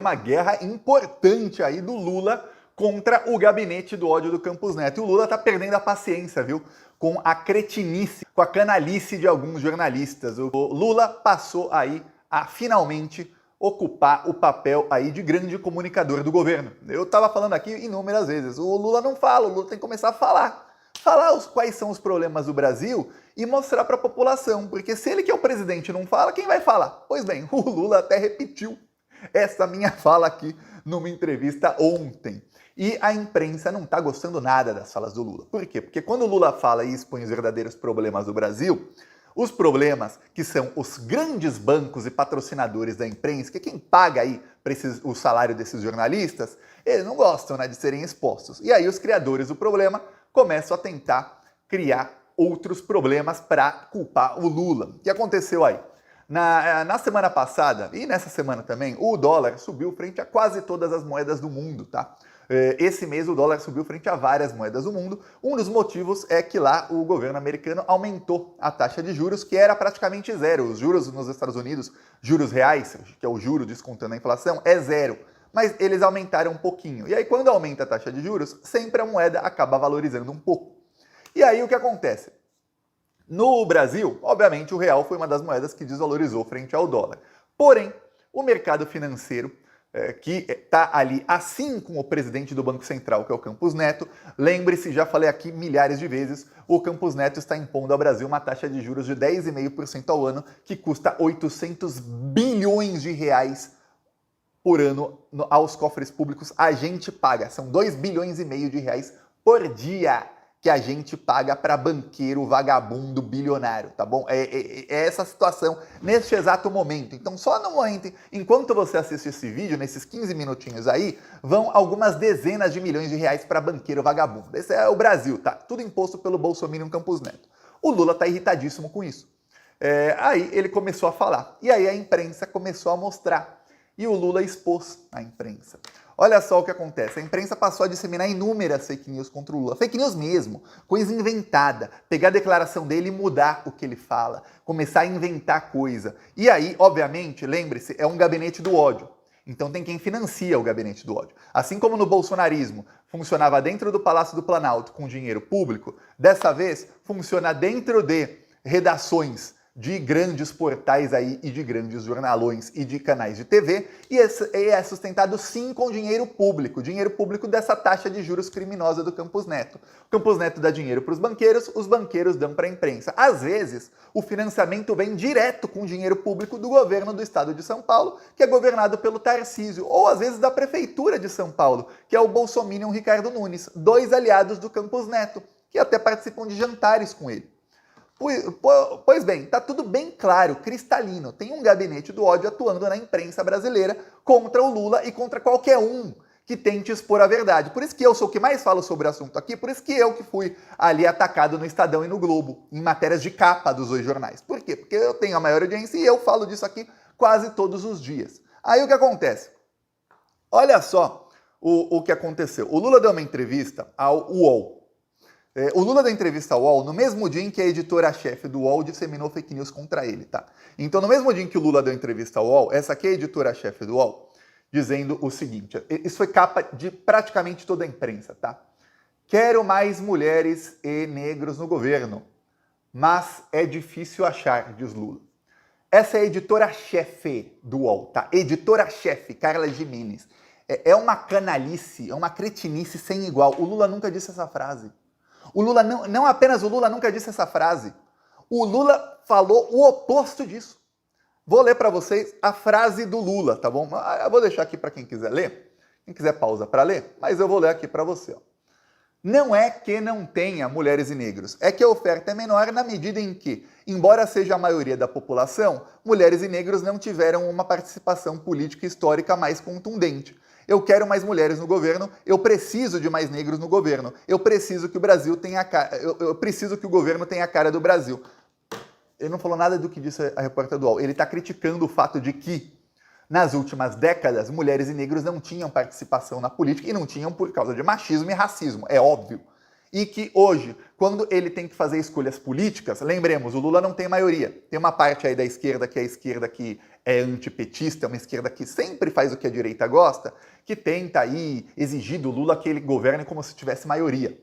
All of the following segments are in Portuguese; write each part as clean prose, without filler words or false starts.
Uma guerra importante aí do Lula contra o gabinete do ódio do Campos Neto. E o Lula tá perdendo a paciência, viu? Com a cretinice, com a canalice de alguns jornalistas. O Lula passou aí a finalmente ocupar o papel aí de grande comunicador do governo. Eu tava falando aqui inúmeras vezes, o Lula não fala, o Lula tem que começar a falar. Falar quais são os problemas do Brasil e mostrar para a população, porque se ele que é o presidente não fala, quem vai falar? Pois bem, o Lula até repetiu essa minha fala aqui numa entrevista ontem. E a imprensa não está gostando nada das falas do Lula. Por quê? Porque quando o Lula fala e expõe os verdadeiros problemas do Brasil, os problemas que são os grandes bancos e patrocinadores da imprensa, que é quem paga aí o salário desses jornalistas, eles não gostam, né, de serem expostos. E aí os criadores do problema começam a tentar criar outros problemas para culpar o Lula. O que aconteceu aí? Na semana passada, e nessa semana também, o dólar subiu frente a quase todas as moedas do mundo, tá? Esse mês o dólar subiu frente a várias moedas do mundo. Um dos motivos é que lá o governo americano aumentou a taxa de juros, que era praticamente zero. Os juros nos Estados Unidos, juros reais, que é o juro descontando a inflação, é zero. Mas eles aumentaram um pouquinho. E aí quando aumenta a taxa de juros, sempre a moeda acaba valorizando um pouco. E aí o que acontece? No Brasil, obviamente, o real foi uma das moedas que desvalorizou frente ao dólar. Porém, o mercado financeiro, que está ali, assim com o presidente do Banco Central, que é o Campos Neto, lembre-se, já falei aqui milhares de vezes, o Campos Neto está impondo ao Brasil uma taxa de juros de 10,5% ao ano, que custa 800 bilhões de reais por ano aos cofres públicos. A gente paga, são 2,5 bilhões de reais por dia que a gente paga para banqueiro vagabundo bilionário, tá bom? É essa situação neste exato momento. Então, só no momento, enquanto você assiste esse vídeo, nesses 15 minutinhos aí, vão algumas dezenas de milhões de reais para banqueiro vagabundo. Esse é o Brasil, tá? Tudo imposto pelo Bolsonaro Campos Neto. O Lula tá irritadíssimo com isso. Aí ele começou a falar. E aí a imprensa começou a mostrar. E o Lula expôs a imprensa. Olha só o que acontece, a imprensa passou a disseminar inúmeras fake news contra o Lula. Fake news mesmo, coisa inventada. Pegar a declaração dele e mudar o que ele fala. Começar a inventar coisa. E aí, obviamente, lembre-se, é um gabinete do ódio. Então tem quem financia o gabinete do ódio. Assim como no bolsonarismo funcionava dentro do Palácio do Planalto com dinheiro público, dessa vez funciona dentro de redações de grandes portais aí e de grandes jornalões e de canais de TV, e é sustentado sim com dinheiro público dessa taxa de juros criminosa do Campos Neto. O Campos Neto dá dinheiro para os banqueiros dão para a imprensa. Às vezes, o financiamento vem direto com dinheiro público do governo do estado de São Paulo, que é governado pelo Tarcísio, ou às vezes da prefeitura de São Paulo, que é o bolsominion Ricardo Nunes, dois aliados do Campos Neto, que até participam de jantares com ele. Pois bem, tá tudo bem claro, cristalino. Tem um gabinete do ódio atuando na imprensa brasileira contra o Lula e contra qualquer um que tente expor a verdade. Por isso que eu sou o que mais falo sobre o assunto aqui, por isso que eu que fui ali atacado no Estadão e no Globo, em matérias de capa dos dois jornais. Por quê? Porque eu tenho a maior audiência e eu falo disso aqui quase todos os dias. Aí o que acontece? Olha só o que aconteceu. O Lula deu uma entrevista ao UOL. O Lula deu entrevista ao UOL no mesmo dia em que a editora-chefe do UOL disseminou fake news contra ele, tá? Então, no mesmo dia em que o Lula deu entrevista ao UOL, essa aqui é a editora-chefe do UOL, dizendo o seguinte, isso foi capa de praticamente toda a imprensa, tá? Quero mais mulheres e negros no governo, mas é difícil achar, diz Lula. Essa é a editora-chefe do UOL, tá? Editora-chefe, Carla Gimenez. É uma canalice, é uma cretinice sem igual. O Lula nunca disse essa frase. O Lula não apenas o Lula nunca disse essa frase, o Lula falou o oposto disso. Vou ler para vocês a frase do Lula, tá bom? Eu vou deixar aqui para quem quiser ler, quem quiser pausa para ler, mas eu vou ler aqui para você. Ó. Não é que não tenha mulheres e negros, é que a oferta é menor na medida em que, embora seja a maioria da população, mulheres e negros não tiveram uma participação política histórica mais contundente. Eu quero mais mulheres no governo, eu preciso de mais negros no governo, eu preciso que o Brasil tenha eu preciso que o governo tenha a cara do Brasil. Ele não falou nada do que disse a repórter do UOL. Ele está criticando o fato de que, nas últimas décadas, mulheres e negros não tinham participação na política e não tinham por causa de machismo e racismo, é óbvio. E que hoje, quando ele tem que fazer escolhas políticas, lembremos, o Lula não tem maioria. Tem uma parte aí da esquerda que é a esquerda que é antipetista, é uma esquerda que sempre faz o que a direita gosta, que tenta aí exigir do Lula que ele governe como se tivesse maioria.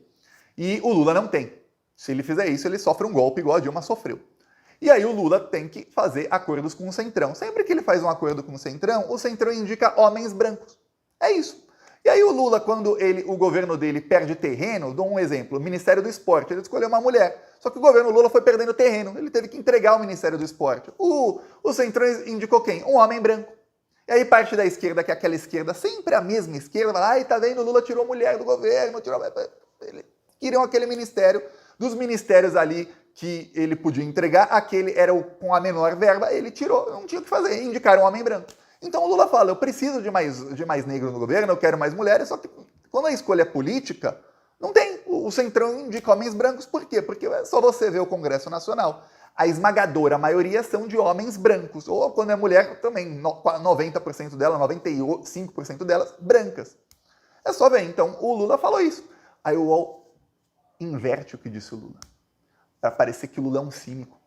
E o Lula não tem. Se ele fizer isso, ele sofre um golpe igual a Dilma sofreu. E aí o Lula tem que fazer acordos com o Centrão. Sempre que ele faz um acordo com o Centrão indica homens brancos. É isso. E aí o Lula, quando o governo dele perde terreno, dou um exemplo, o Ministério do Esporte, ele escolheu uma mulher. Só que o governo Lula foi perdendo terreno, ele teve que entregar o Ministério do Esporte. O Centrão indicou quem? Um homem branco. E aí parte da esquerda, que é aquela esquerda, sempre a mesma esquerda, fala, ai, tá vendo, o Lula tirou a mulher do governo, Eles queriam aquele ministério, dos ministérios ali que ele podia entregar, aquele era com a menor verba, ele tirou, não tinha o que fazer, indicaram um homem branco. Então o Lula fala, eu preciso de mais negro no governo, eu quero mais mulheres, só que quando a escolha é política, não tem. O Centrão indica homens brancos, por quê? Porque é só você ver o Congresso Nacional. A esmagadora maioria são de homens brancos, ou quando é mulher, também 90% delas, 95% delas, brancas. É só ver, então o Lula falou isso. Aí o UOL inverte o que disse o Lula, para parecer que o Lula é um cínico.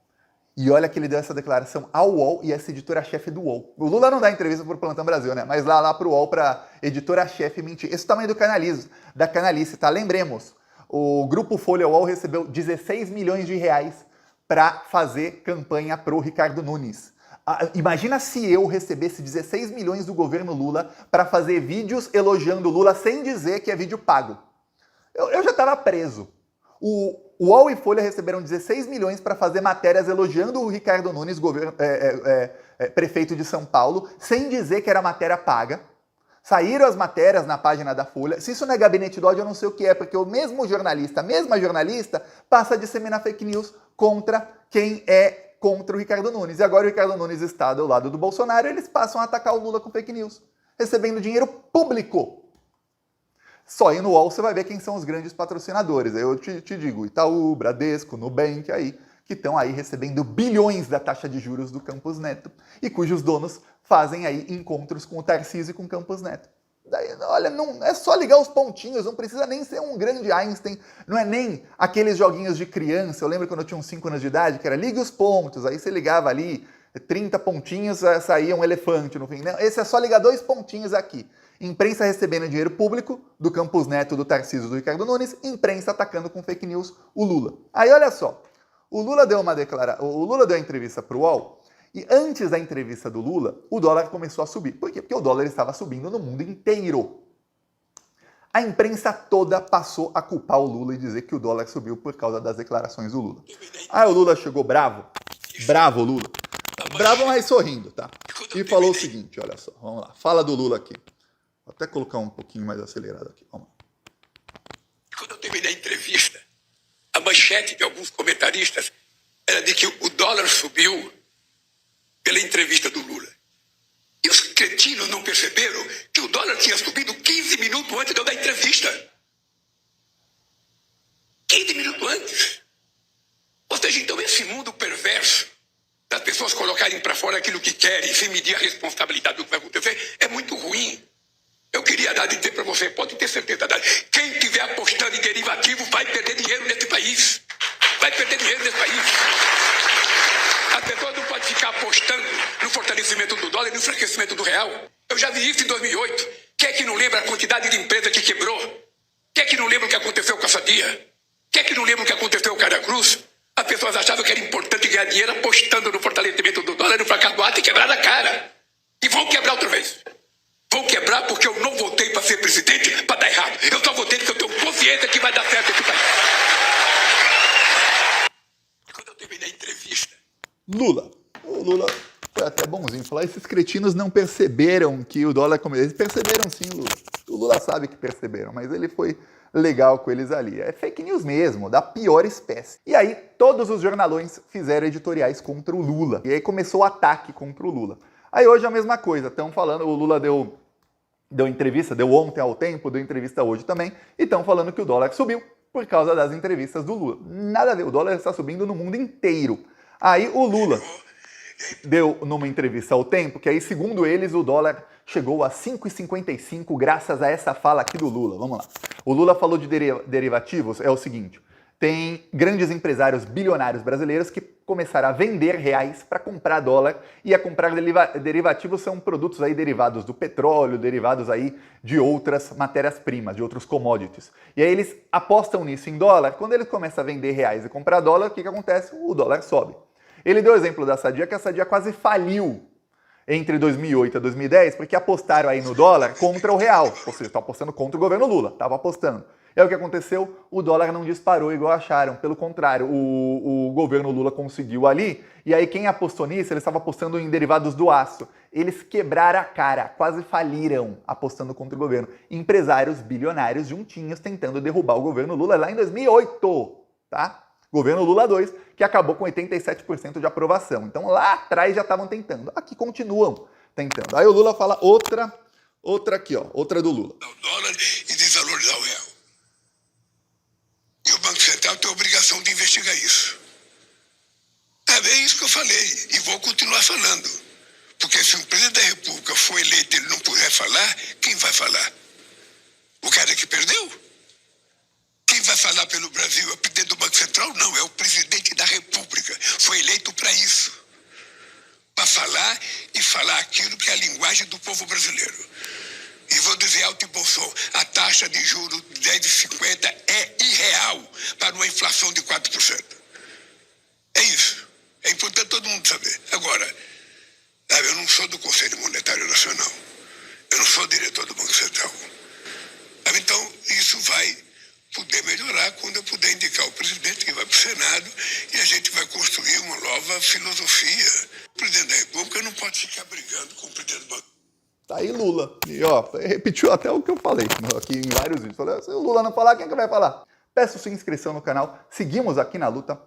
E olha que ele deu essa declaração ao UOL e essa editora-chefe do UOL. O Lula não dá entrevista pro Plantão Brasil, né? Mas lá pro UOL, pra editora-chefe mentir. Esse é o tamanho da canalice, tá? Lembremos, o Grupo Folha UOL recebeu 16 milhões de reais para fazer campanha pro Ricardo Nunes. Imagina se eu recebesse 16 milhões do governo Lula para fazer vídeos elogiando o Lula sem dizer que é vídeo pago. Eu já estava preso. O UOL e Folha receberam 16 milhões para fazer matérias elogiando o Ricardo Nunes, prefeito de São Paulo, sem dizer que era matéria paga. Saíram as matérias na página da Folha. Se isso não é gabinete do ódio, eu não sei o que é, porque o mesmo jornalista, a mesma jornalista, passa a disseminar fake news contra quem é contra o Ricardo Nunes. E agora o Ricardo Nunes está do lado do Bolsonaro e eles passam a atacar o Lula com fake news, recebendo dinheiro público. Só aí no UOL você vai ver quem são os grandes patrocinadores. Eu te digo, Itaú, Bradesco, Nubank, aí, que estão aí recebendo bilhões da taxa de juros do Campos Neto e cujos donos fazem aí encontros com o Tarcísio e com o Campos Neto. Daí, olha, não é só ligar os pontinhos, não precisa nem ser um grande Einstein, não é nem aqueles joguinhos de criança. Eu lembro quando eu tinha uns 5 anos de idade, que era ligue os pontos, aí você ligava ali, 30 pontinhos, saía um elefante no fim. Não, esse é só ligar 2 pontinhos aqui. Imprensa recebendo dinheiro público do Campos Neto, do Tarcísio, do Ricardo Nunes, imprensa atacando com fake news o Lula. Aí olha só, o Lula deu a entrevista para o UOL, e antes da entrevista do Lula, o dólar começou a subir. Por quê? Porque o dólar estava subindo no mundo inteiro. A imprensa toda passou a culpar o Lula e dizer que o dólar subiu por causa das declarações do Lula. Aí o Lula chegou bravo, Lula, bravo mas sorrindo, tá? E falou o seguinte, olha só, vamos lá, fala do Lula aqui. Vou até colocar um pouquinho mais acelerado aqui. Vamos lá. Quando eu terminei a entrevista, a manchete de alguns comentaristas era de que o dólar subiu pela entrevista do Lula. E os cretinos não perceberam que o dólar tinha subido 15 minutos antes de eu dar a entrevista. 15 minutos antes. Ou seja, então esse mundo perverso das pessoas colocarem para fora aquilo que querem sem medir a responsabilidade do que vai acontecer é muito ruim. Eu queria dizer para você, pode ter certeza, quem estiver apostando em derivativo vai perder dinheiro nesse país. Vai perder dinheiro nesse país. As pessoas não podem ficar apostando no fortalecimento do dólar e no enfraquecimento do real. Eu já vi isso em 2008. Quem é que não lembra a quantidade de empresa que quebrou? Quem é que não lembra o que aconteceu com a Sadia? Quem é que não lembra o que aconteceu com a Cara Cruz? As pessoas achavam que era importante ganhar dinheiro apostando no fortalecimento do dólar e no fracasso do ato e quebrar a cara. E vão quebrar outra vez. Vou quebrar porque eu não votei para ser presidente para dar errado. Eu só votei porque eu tenho consciência que vai dar certo esse país. Quando eu terminei a entrevista... O Lula foi até bonzinho falar, esses cretinos não perceberam que o dólar... Eles perceberam sim, Lula. O Lula sabe que perceberam, mas ele foi legal com eles ali. É fake news mesmo, da pior espécie. E aí, todos os jornalões fizeram editoriais contra o Lula. E aí começou o ataque contra o Lula. Aí hoje é a mesma coisa, estão falando, o Lula deu entrevista, deu ontem ao Tempo, deu entrevista hoje também, e estão falando que o dólar subiu por causa das entrevistas do Lula. Nada a ver, o dólar está subindo no mundo inteiro. Aí o Lula deu numa entrevista ao Tempo, que aí segundo eles o dólar chegou a 5,55 graças a essa fala aqui do Lula. Vamos lá. O Lula falou de derivativos, é o seguinte, tem grandes empresários bilionários brasileiros que começaram a vender reais para comprar dólar e a comprar derivativos, são produtos aí derivados do petróleo, derivados aí de outras matérias-primas, de outros commodities. E aí eles apostam nisso em dólar. Quando eles começam a vender reais e comprar dólar, o que acontece? O dólar sobe. Ele deu o exemplo da Sadia, que a Sadia quase faliu entre 2008 e 2010, porque apostaram aí no dólar contra o real. Ou seja, estão apostando contra o governo Lula, estavam apostando. E aí o que aconteceu? O dólar não disparou igual acharam. Pelo contrário, o governo Lula conseguiu ali. E aí quem apostou nisso, eles estavam apostando em derivados do aço. Eles quebraram a cara, quase faliram apostando contra o governo. Empresários bilionários juntinhos tentando derrubar o governo Lula lá em 2008, tá? Governo Lula 2, que acabou com 87% de aprovação. Então lá atrás já estavam tentando. Aqui continuam tentando. Aí o Lula fala outra aqui, ó, outra do Lula. O dólar e desvalorizar o real. E o Banco Central tem a obrigação de investigar isso. É bem isso que eu falei e vou continuar falando. Porque se o presidente da República for eleito e ele não puder falar, quem vai falar? O cara que perdeu? Quem vai falar pelo Brasil é o presidente do Banco Central? Não, é o presidente da República. Foi eleito para isso. Para falar e falar aquilo que é a linguagem do povo brasileiro. E vou dizer alto e bom som, a taxa de juros de 10,50 é irreal para uma inflação de 4%. É isso. É importante todo mundo saber. Agora, sabe, eu não sou do Conselho Monetário Nacional. Eu não sou diretor do Banco Central. Sabe, então, isso vai poder melhorar quando eu puder indicar o presidente que vai para o Senado e a gente vai construir uma nova filosofia. O presidente da República não pode ficar brigando com o presidente do Banco. Tá aí Lula. E ó, repetiu até o que eu falei aqui em vários vídeos. Falei, se o Lula não falar, quem é que vai falar? Peço sua inscrição no canal. Seguimos aqui na luta.